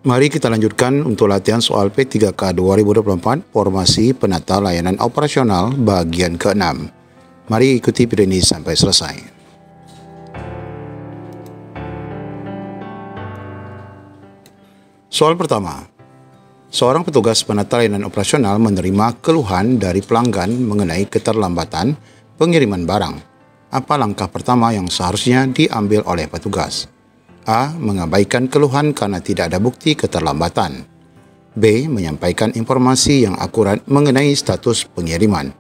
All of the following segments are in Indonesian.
Mari kita lanjutkan untuk latihan soal P3K 2024 Formasi Penata Layanan Operasional bagian ke-6. Mari ikuti video ini sampai selesai. Soal pertama. Seorang petugas penata layanan operasional menerima keluhan dari pelanggan mengenai keterlambatan pengiriman barang. Apa langkah pertama yang seharusnya diambil oleh petugas? A. Mengabaikan keluhan karena tidak ada bukti keterlambatan. B. Menyampaikan informasi yang akurat mengenai status pengiriman.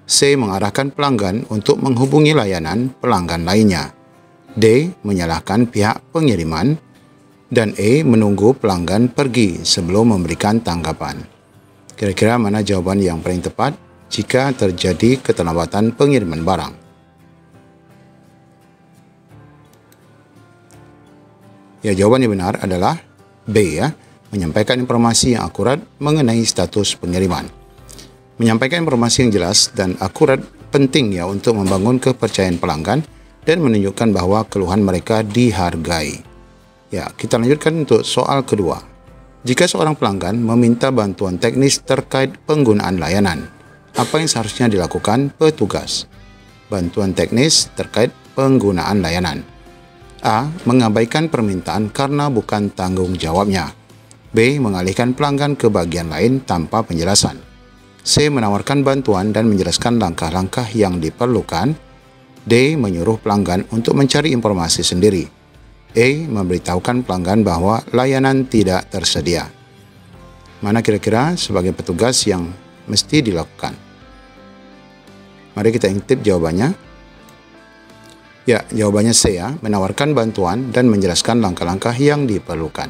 C. Mengarahkan pelanggan untuk menghubungi layanan pelanggan lainnya. D. Menyalahkan pihak pengiriman. Dan E. Menunggu pelanggan pergi sebelum memberikan tanggapan. Kira-kira mana jawaban yang paling tepat jika terjadi keterlambatan pengiriman barang? Ya, jawaban yang benar adalah B, ya. Menyampaikan informasi yang akurat mengenai status pengiriman. Menyampaikan informasi yang jelas dan akurat penting ya untuk membangun kepercayaan pelanggan dan menunjukkan bahwa keluhan mereka dihargai. Ya, kita lanjutkan untuk soal kedua. Jika seorang pelanggan meminta bantuan teknis terkait penggunaan layanan, apa yang seharusnya dilakukan petugas? Bantuan teknis terkait penggunaan layanan. A. Mengabaikan permintaan karena bukan tanggung jawabnya. B. Mengalihkan pelanggan ke bagian lain tanpa penjelasan. C. Menawarkan bantuan dan menjelaskan langkah-langkah yang diperlukan. D. Menyuruh pelanggan untuk mencari informasi sendiri. E. Memberitahukan pelanggan bahwa layanan tidak tersedia. Mana kira-kira sebagai petugas yang mesti dilakukan? Mari kita intip jawabannya. Ya, jawabannya C, ya. Menawarkan bantuan dan menjelaskan langkah-langkah yang diperlukan.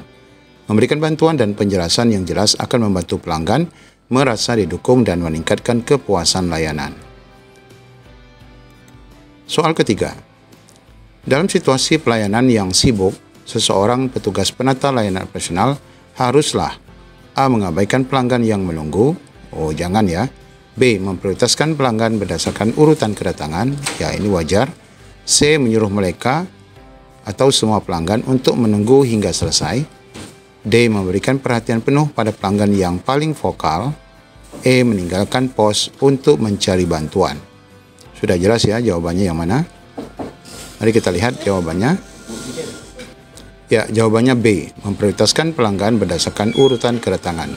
Memberikan bantuan dan penjelasan yang jelas akan membantu pelanggan merasa didukung dan meningkatkan kepuasan layanan. Soal ketiga. Dalam situasi pelayanan yang sibuk, seseorang petugas penata layanan operasional haruslah A. Mengabaikan pelanggan yang menunggu. Oh, jangan ya. B. Memprioritaskan pelanggan berdasarkan urutan kedatangan. Ya, ini wajar. C. Menyuruh mereka atau semua pelanggan untuk menunggu hingga selesai. D. Memberikan perhatian penuh pada pelanggan yang paling vokal. E. Meninggalkan pos untuk mencari bantuan. Sudah jelas ya jawabannya yang mana? Mari kita lihat jawabannya. Ya, jawabannya B. Memprioritaskan pelanggan berdasarkan urutan kedatangan.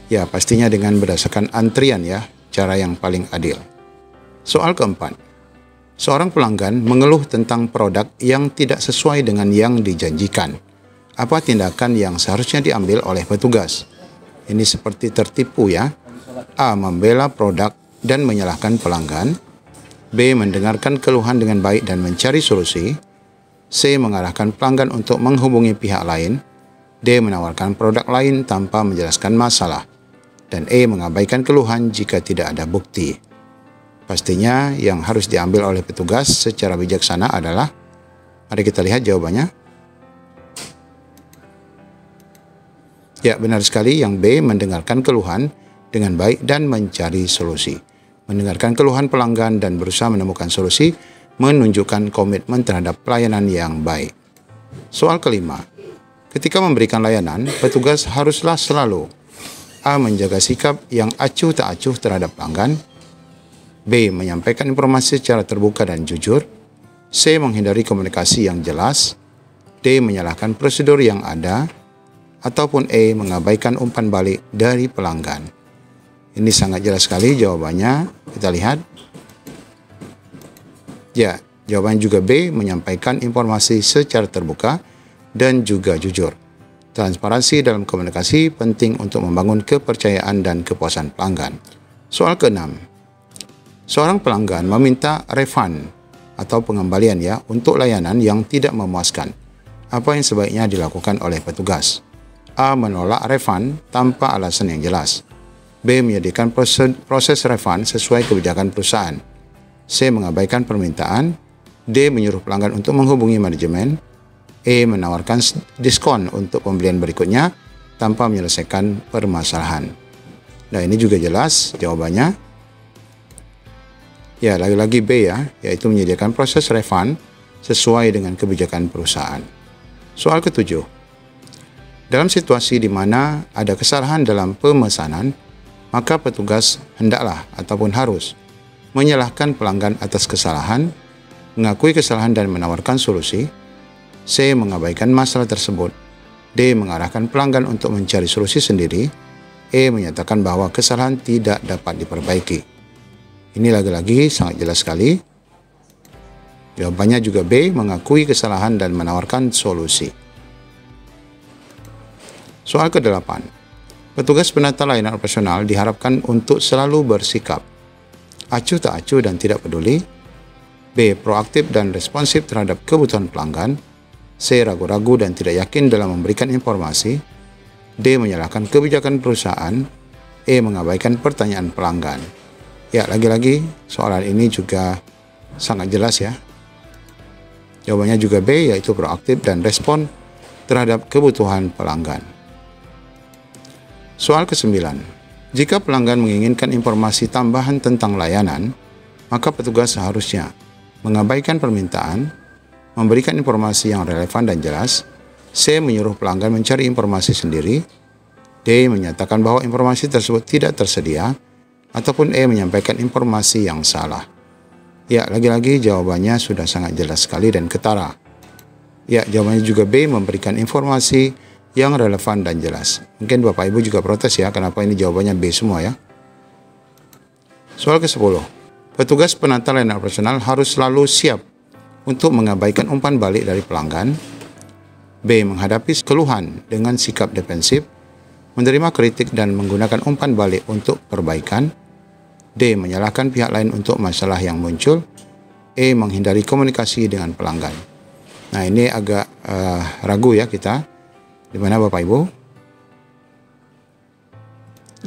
Ya, pastinya dengan berdasarkan antrian ya, cara yang paling adil. Soal keempat. Seorang pelanggan mengeluh tentang produk yang tidak sesuai dengan yang dijanjikan. Apa tindakan yang seharusnya diambil oleh petugas? Ini seperti tertipu ya. A. Membela produk dan menyalahkan pelanggan. B. Mendengarkan keluhan dengan baik dan mencari solusi. C. Mengarahkan pelanggan untuk menghubungi pihak lain. D. Menawarkan produk lain tanpa menjelaskan masalah. Dan E. Mengabaikan keluhan jika tidak ada bukti. Pastinya yang harus diambil oleh petugas secara bijaksana adalah, mari kita lihat jawabannya. Ya, benar sekali yang B. Mendengarkan keluhan dengan baik dan mencari solusi. Mendengarkan keluhan pelanggan dan berusaha menemukan solusi menunjukkan komitmen terhadap pelayanan yang baik. Soal kelima. Ketika memberikan layanan, petugas haruslah selalu A. Menjaga sikap yang acuh tak acuh terhadap pelanggan. B. Menyampaikan informasi secara terbuka dan jujur. C. Menghindari komunikasi yang jelas. D. Menyalahkan prosedur yang ada. Ataupun E. Mengabaikan umpan balik dari pelanggan. Ini sangat jelas sekali jawabannya. Kita lihat. Ya, jawabannya juga B. Menyampaikan informasi secara terbuka dan juga jujur. Transparansi dalam komunikasi penting untuk membangun kepercayaan dan kepuasan pelanggan. Soal ke-6. Seorang pelanggan meminta refund atau pengembalian ya untuk layanan yang tidak memuaskan. Apa yang sebaiknya dilakukan oleh petugas? A. Menolak refund tanpa alasan yang jelas. B. Menyediakan proses refund sesuai kebijakan perusahaan. C. Mengabaikan permintaan. D. Menyuruh pelanggan untuk menghubungi manajemen. E. Menawarkan diskon untuk pembelian berikutnya tanpa menyelesaikan permasalahan. Nah, ini juga jelas jawabannya. Ya, lagi-lagi B ya, yaitu menyediakan proses refund sesuai dengan kebijakan perusahaan. Soal ke-7. Dalam situasi di mana ada kesalahan dalam pemesanan, maka petugas hendaklah ataupun harus menyalahkan pelanggan atas kesalahan, mengakui kesalahan dan menawarkan solusi. C. Mengabaikan masalah tersebut. D. Mengarahkan pelanggan untuk mencari solusi sendiri. E. Menyatakan bahwa kesalahan tidak dapat diperbaiki. Ini lagi-lagi sangat jelas sekali. Jawabannya juga B. Mengakui kesalahan dan menawarkan solusi. Soal ke-8. Petugas penata layanan operasional diharapkan untuk selalu bersikap acuh tak acuh dan tidak peduli. B. Proaktif dan responsif terhadap kebutuhan pelanggan. C. Ragu-ragu dan tidak yakin dalam memberikan informasi. D. Menyalahkan kebijakan perusahaan. E. Mengabaikan pertanyaan pelanggan. Ya, lagi-lagi soalan ini juga sangat jelas ya. Jawabannya juga B, yaitu proaktif dan respon terhadap kebutuhan pelanggan. Soal ke-9. Jika pelanggan menginginkan informasi tambahan tentang layanan, maka petugas seharusnya mengabaikan permintaan, memberikan informasi yang relevan dan jelas. C. Menyuruh pelanggan mencari informasi sendiri. D. Menyatakan bahwa informasi tersebut tidak tersedia. Ataupun E. Menyampaikan informasi yang salah. Ya, lagi-lagi jawabannya sudah sangat jelas sekali dan ketara. Ya, jawabannya juga B. Memberikan informasi yang relevan dan jelas. Mungkin Bapak Ibu juga protes ya, kenapa ini jawabannya B semua ya. Soal ke-10. Petugas penata layanan operasional harus selalu siap untuk mengabaikan umpan balik dari pelanggan. B. Menghadapi keluhan dengan sikap defensif, menerima kritik dan menggunakan umpan balik untuk perbaikan. D. Menyalahkan pihak lain untuk masalah yang muncul. E. Menghindari komunikasi dengan pelanggan. Nah, ini agak ragu ya kita. Di mana Bapak Ibu?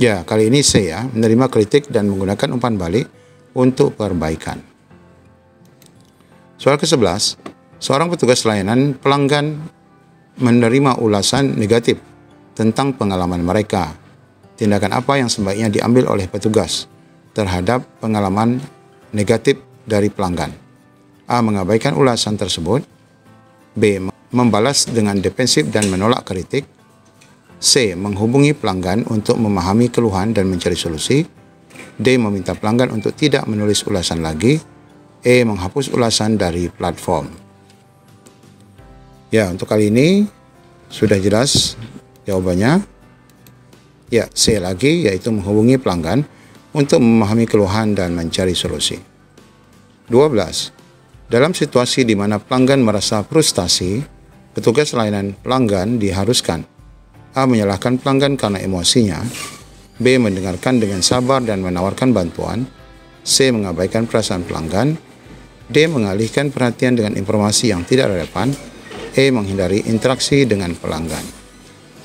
Ya, kali ini C ya, menerima kritik dan menggunakan umpan balik untuk perbaikan. Soal ke-11. Seorang petugas layanan pelanggan menerima ulasan negatif tentang pengalaman mereka. Tindakan apa yang sebaiknya diambil oleh petugas terhadap pengalaman negatif dari pelanggan? A. Mengabaikan ulasan tersebut. B. Membalas dengan defensif dan menolak kritik. C. Menghubungi pelanggan untuk memahami keluhan dan mencari solusi. D. Meminta pelanggan untuk tidak menulis ulasan lagi. E. Menghapus ulasan dari platform. Ya, untuk kali ini sudah jelas jawabannya. Ya, C lagi, yaitu menghubungi pelanggan untuk memahami keluhan dan mencari solusi. 12. Dalam situasi di mana pelanggan merasa frustasi, petugas layanan pelanggan diharuskan A. Menyalahkan pelanggan karena emosinya. B. Mendengarkan dengan sabar dan menawarkan bantuan. C. Mengabaikan perasaan pelanggan. D. Mengalihkan perhatian dengan informasi yang tidak relevan. E. Menghindari interaksi dengan pelanggan.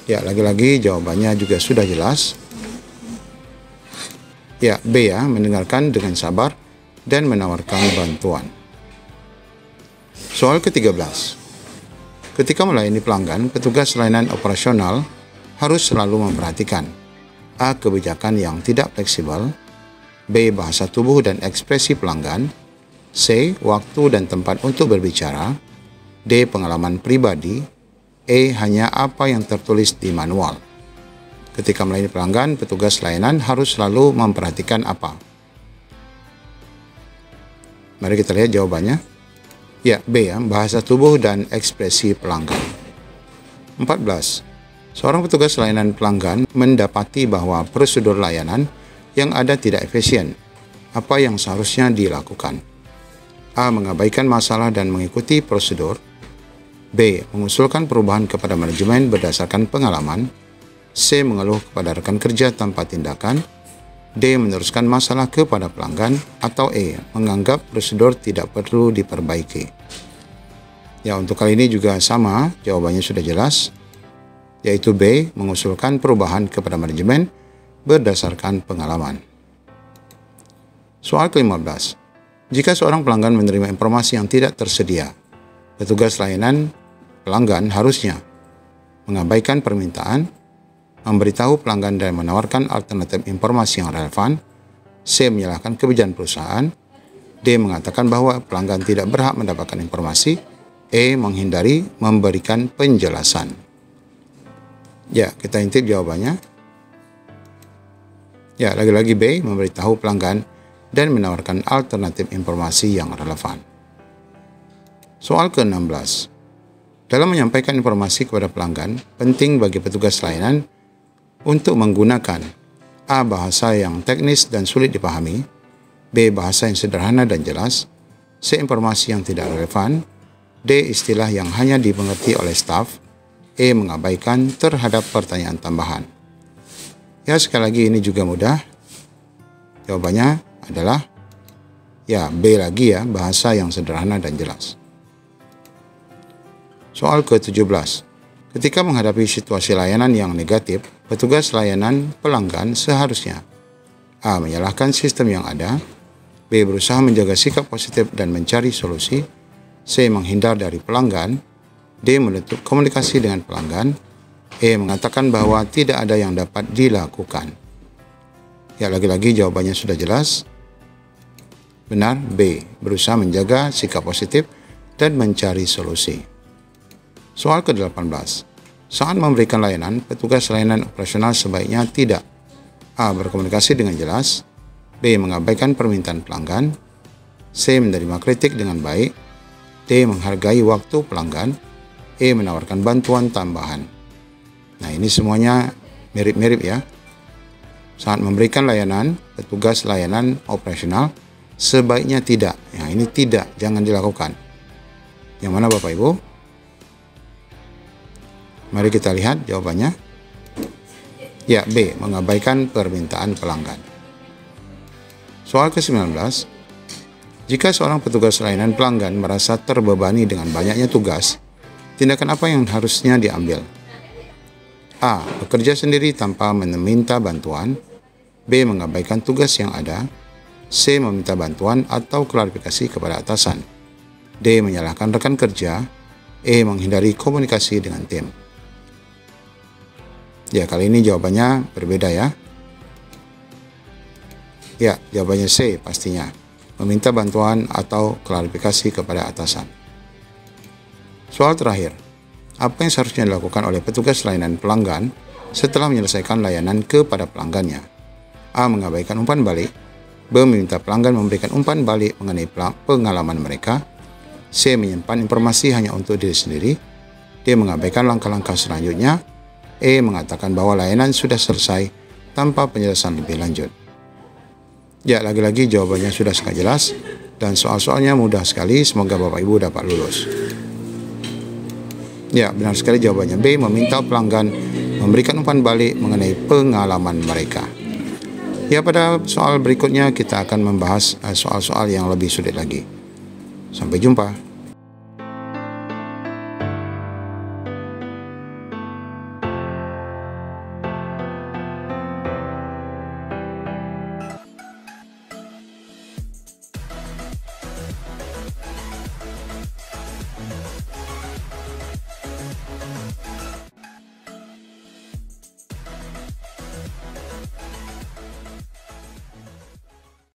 Ya, lagi-lagi jawabannya juga sudah jelas. Ya, B ya, mendengarkan dengan sabar dan menawarkan bantuan. Soal ke-13. Ketika melayani pelanggan, petugas layanan operasional harus selalu memperhatikan A. Kebijakan yang tidak fleksibel. B. Bahasa tubuh dan ekspresi pelanggan. C. Waktu dan tempat untuk berbicara. D. Pengalaman pribadi. E. Hanya apa yang tertulis di manual. Ketika melayani pelanggan, petugas layanan harus selalu memperhatikan apa? Mari kita lihat jawabannya. Ya, B ya, bahasa tubuh dan ekspresi pelanggan. 14. Seorang petugas layanan pelanggan mendapati bahwa prosedur layanan yang ada tidak efisien. Apa yang seharusnya dilakukan? A. Mengabaikan masalah dan mengikuti prosedur. B. Mengusulkan perubahan kepada manajemen berdasarkan pengalaman. C. Mengeluh kepada rekan kerja tanpa tindakan. D. Meneruskan masalah kepada pelanggan. Atau E. Menganggap prosedur tidak perlu diperbaiki. Ya, untuk kali ini juga sama, jawabannya sudah jelas, yaitu B. Mengusulkan perubahan kepada manajemen berdasarkan pengalaman. Soal ke-15. Jika seorang pelanggan menerima informasi yang tidak tersedia, petugas layanan pelanggan harusnya mengabaikan permintaan, memberitahu pelanggan dan menawarkan alternatif informasi yang relevan. C. Menyalahkan kebijakan perusahaan. D. Mengatakan bahwa pelanggan tidak berhak mendapatkan informasi. E. Menghindari memberikan penjelasan. Ya, kita intip jawabannya. Ya, lagi-lagi B, memberitahu pelanggan dan menawarkan alternatif informasi yang relevan. Soal ke-16. Dalam menyampaikan informasi kepada pelanggan, penting bagi petugas layanan untuk menggunakan A. Bahasa yang teknis dan sulit dipahami, B. Bahasa yang sederhana dan jelas, C. Informasi yang tidak relevan, D. Istilah yang hanya dimengerti oleh staf, E. Mengabaikan terhadap pertanyaan tambahan. Ya, sekali lagi ini juga mudah. Jawabannya adalah ya B lagi ya, bahasa yang sederhana dan jelas. Soal ke-17. Ketika menghadapi situasi layanan yang negatif, petugas layanan pelanggan seharusnya A. Menyalahkan sistem yang ada, B. Berusaha menjaga sikap positif dan mencari solusi, C. Menghindar dari pelanggan, D. Menutup komunikasi dengan pelanggan, E. Mengatakan bahwa tidak ada yang dapat dilakukan. Ya, lagi-lagi jawabannya sudah jelas. Benar, B. Berusaha menjaga sikap positif dan mencari solusi. Soal ke-18. Saat memberikan layanan, petugas layanan operasional sebaiknya tidak A. Berkomunikasi dengan jelas, B. Mengabaikan permintaan pelanggan, C. Menerima kritik dengan baik, D. Menghargai waktu pelanggan, E. Menawarkan bantuan tambahan. Nah, ini semuanya mirip-mirip ya. Saat memberikan layanan, petugas layanan operasional sebaiknya tidak. Ya, ini tidak, jangan dilakukan. Yang mana Bapak Ibu? Mari kita lihat jawabannya. Ya, B. Mengabaikan permintaan pelanggan. Soal ke-19. Jika seorang petugas layanan pelanggan merasa terbebani dengan banyaknya tugas, tindakan apa yang harusnya diambil? A. Bekerja sendiri tanpa meminta bantuan, B. Mengabaikan tugas yang ada, C. Meminta bantuan atau klarifikasi kepada atasan, D. Menyalahkan rekan kerja, E. Menghindari komunikasi dengan tim. Ya, kali ini jawabannya berbeda ya. Ya, jawabannya C pastinya. Meminta bantuan atau klarifikasi kepada atasan. Soal terakhir. Apa yang seharusnya dilakukan oleh petugas layanan pelanggan setelah menyelesaikan layanan kepada pelanggannya? A. Mengabaikan umpan balik, B. Meminta pelanggan memberikan umpan balik mengenai pengalaman mereka, C. Menyimpan informasi hanya untuk diri sendiri, D. Mengabaikan langkah-langkah selanjutnya, E. Mengatakan bahwa layanan sudah selesai tanpa penjelasan lebih lanjut. Ya, lagi-lagi jawabannya sudah sangat jelas dan soal-soalnya mudah sekali. Semoga Bapak Ibu dapat lulus. Ya, benar sekali jawabannya B. Meminta pelanggan memberikan umpan balik mengenai pengalaman mereka. Ya, pada soal berikutnya kita akan membahas soal-soal yang lebih sulit lagi. Sampai jumpa.